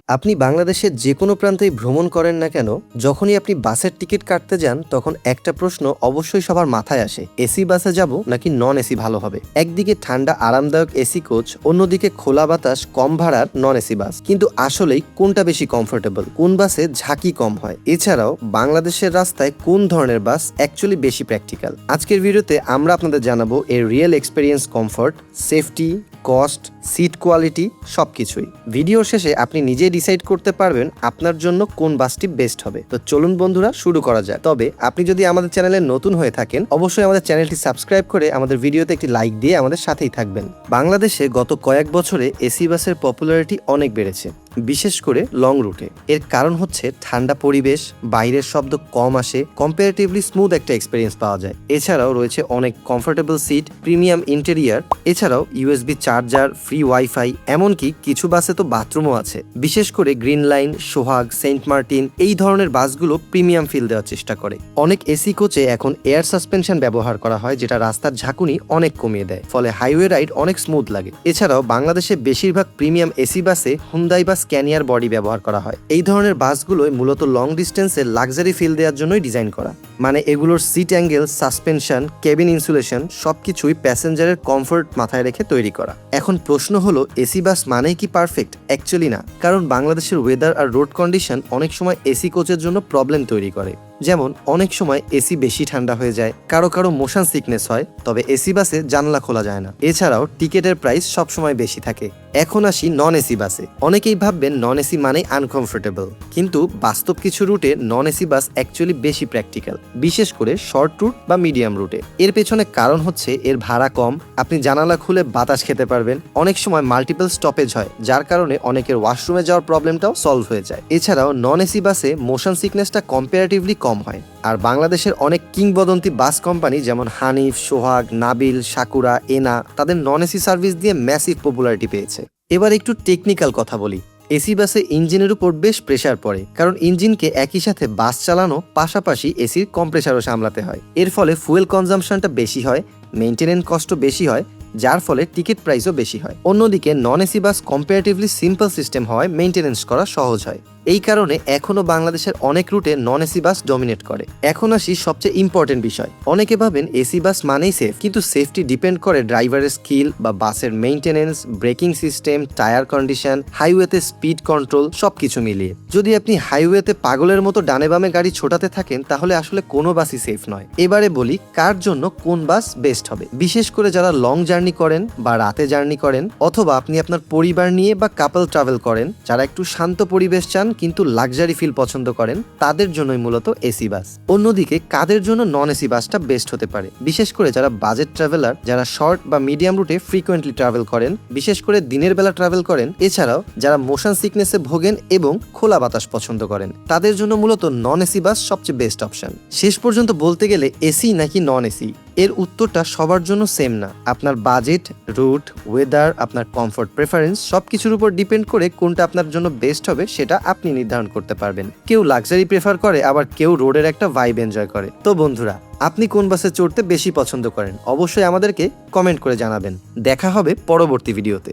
আপনি বাংলাদেশের যে কোনো প্রান্তেই ভ্রমণ করেন না কেন, যখনই আপনি বাসের টিকিট কাটতে যান তখন একটা প্রশ্ন অবশ্যই সবার মাথায় আসে, এসি বাসে যাব নাকি নন এসি ভালো হবে। একদিকে ঠান্ডা আরামদায়ক এসি কোচ, অন্যদিকে খোলা বাতাস কম ভাড়ার নন এসি বাস। কিন্তু আসলেই কোনটা বেশি কমফোর্টেবল, কোন বাসে ঝাঁকি কম হয়, এছাড়াও বাংলাদেশের রাস্তায় কোন ধরনের বাস অ্যাকচুয়ালি বেশি প্র্যাকটিক্যাল। আজকের ভিডিওতে আমরা আপনাদের জানাবো এর real experience, comfort, safety, cost, seat quality সবকিছুই। ভিডিওর শেষে আপনি নিজেই ডিসাইড করতে পারবেন আপনার জন্য কোন বাসটি বেস্ট হবে। তো চলুন বন্ধুরা, শুরু করা যায়। তবে আপনি যদি আমাদের চ্যানেলে নতুন হয়ে থাকেন, অবশ্যই আমাদের চ্যানেলটি সাবস্ক্রাইব করে আমাদের ভিডিওতে একটি লাইক দিয়ে আমাদের সাথেই থাকবেন। বাংলাদেশে গত কয়েক বছরে এসি বাসের পপুলারিটি অনেক বেড়েছে, বিশেষ করে লং রুটে। এর কারণ হচ্ছে ঠান্ডা পরিবেশ, বাইরের শব্দ কম আসে, কম্পারেটিভলি স্মুথ একটা এক্সপিরিয়েন্স পাওয়া যায়। এছাড়াও রয়েছে অনেক কমফোর্টেবল সিট, প্রিমিয়াম ইন্টেরিয়ার, এছাড়াও ইউএসবি চার্জার, ফ্রি ওয়াইফাই, এমনকি কিছু বাসে তো বাথরুমও আছে। বিশেষ করে গ্রিন লাইন, সোহাগ, সেন্ট মার্টিন এই ধরনের বাসগুলো প্রিমিয়াম ফিল দেওয়ার চেষ্টা করে। অনেক এসি কোচে এখন এয়ার সাসপেনশন ব্যবহার করা হয়, যেটা রাস্তার ঝাঁকুনি অনেক কমিয়ে দেয়, ফলে হাইওয়ে রাইড অনেক স্মুথ লাগে। এছাড়াও বাংলাদেশে বেশিরভাগ প্রিমিয়াম এসি বাসে হুন্দাই বা স্ক্যানিয়ার বডি ব্যবহার করা হয়। এই ধরনের বাসগুলোই মূলত লং ডিস্টেন্সে লাক্সারি ফিল দেওয়ার জন্যই ডিজাইন করা। মানে এগুলোর seat angle, suspension, cabin insulation সবকিছুই প্যাসেঞ্জারের কমফোর্ট মাথায় রেখে তৈরি করা। এখন প্রশ্ন হলো, এসি বাস মানেই কি পারফেক্ট? অ্যাকচুয়ালি না, কারণ বাংলাদেশের ওয়েদার আর রোড কন্ডিশন অনেক সময় এসি কোচের জন্য প্রবলেম তৈরি করে। যেমন অনেক সময় এসি বেশি ঠান্ডা হয়ে যায়, কারো কারো মোশন সিকনেস হয়, তবে এসি বাসে জানলা খোলা যায় না। এছাড়াও টিকেটের প্রাইস সবসময় বেশি থাকে। এখন আসি নন এসি বাসে। অনেকেই ভাববেন নন এসি মানেই আনকমফোর্টেবল, কিন্তু বাস্তব কিছু রুটে নন এসি বাস অ্যাকচুয়ালি বেশি প্র্যাকটিক্যাল, বিশেষ করে শর্ট রুট বা মিডিয়াম রুটে। এর পেছনে কারণ হচ্ছে এর ভাড়া কম, আপনি জানালা খুলে বাতাস খেতে পারবেন। অনেক সময় মাল্টিপল স্টপেজ হয়, যার কারণে অনেকের ওয়াশরুমে যাওয়ার প্রবলেমটাও সলভ হয়ে যায়। এছাড়াও নন এসি বাসে মোশন সিকনেসটা কম্পারেটিভলি কম হয়। আর বাংলাদেশের অনেক কিংবদন্তি বাস কোম্পানি যেমন হানিফ, সোহাগ, নাবিল, সাকুরা, এনা তাদের নন এসি সার্ভিস দিয়ে ম্যাসিভ পপুলারিটি পেয়েছে। এবার একটু টেকনিক্যাল কথা বলি। এসি বাসে ইঞ্জিনের উপর বেশ প্রেসার পড়ে, কারণ ইঞ্জিনকে একই সাথে বাস চালানো পাশাপাশি এসির কম্প্রেসারও সামলাতে হয়। এর ফলে ফুয়েল কনজাম্পশনটা বেশি হয়, মেইনটেনেন্স কষ্ট বেশি হয়, যার ফলে টিকিট প্রাইসও বেশি হয়। অন্যদিকে non AC bus comparatively simple system হওয়ায় মেইনটেনেন্স করা সহজ হয়। এই কারণে এখনো বাংলাদেশের অনেক রুটে নন এসি বাস ডমিনেট করে। এখন আসি সবচেয়ে ইম্পর্টেন্ট বিষয়। অনেকে ভাবেন এসি বাস মানেই সেফ, কিন্তু সেফটি ডিপেন্ড করে ড্রাইভারের স্কিল বা বাসের maintenance, braking system, tyre condition, হাইওয়েতে স্পিড কন্ট্রোল সবকিছু মিলিয়ে। যদি আপনি হাইওয়েতে পাগলের মতো ডানে বামে গাড়ি ছোটাতে থাকেন, তাহলে আসলে কোনো বাসই সেফ নয়। এবারে বলি কার জন্য কোন বাস বেস্ট হবে। বিশেষ করে যারা লং জার্নি করেন বা রাতে জার্নি করেন, অথবা আপনি আপনার পরিবার নিয়ে বা কাপল ট্রাভেল করেন, যারা একটু শান্ত পরিবেশ চান কিন্তু লাক্সারি ফিল পছন্দ করেন, তাদের জন্যই মূলত এসি বাস। অন্যদিকে কাদের জন্য নন এসি বাসটা বেস্ট হতে পারে, বিশেষ করে যারা বাজেট ট্রাভেলার, যারা শর্ট বা মিডিয়াম রুটে ফ্রিকোয়েন্টলি ট্রাভেল করেন, বিশেষ করে দিনের বেলা ট্রাভেল করেন, এছাড়াও যারা মোশন সিকনেসে ভোগেন এবং খোলা বাতাস পছন্দ করেন, তাদের জন্য মূলত নন এসি বাস সবচেয়ে বেস্ট অপশন। শেষ পর্যন্ত বলতে গেলে এসি নাকি নন এসি, এর উত্তরটা সবার জন্য সেম না। আপনার বাজেট, রুট, ওয়েদার, আপনার কমফোর্ট প্রেফারেন্স সবকিছুর উপর ডিপেন্ড করে কোনটা আপনার জন্য বেস্ট হবে সেটা আপনি নির্ধারণ করতে পারবেন। কেউ লাক্সারি প্রেফার করে, আবার কেউ রোডের একটা ভাইব এনজয় করে। তো বন্ধুরা, আপনি কোন বাসে চড়তে বেশি পছন্দ করেন অবশ্যই আমাদেরকে কমেন্ট করে জানাবেন। দেখা হবে পরবর্তী ভিডিওতে।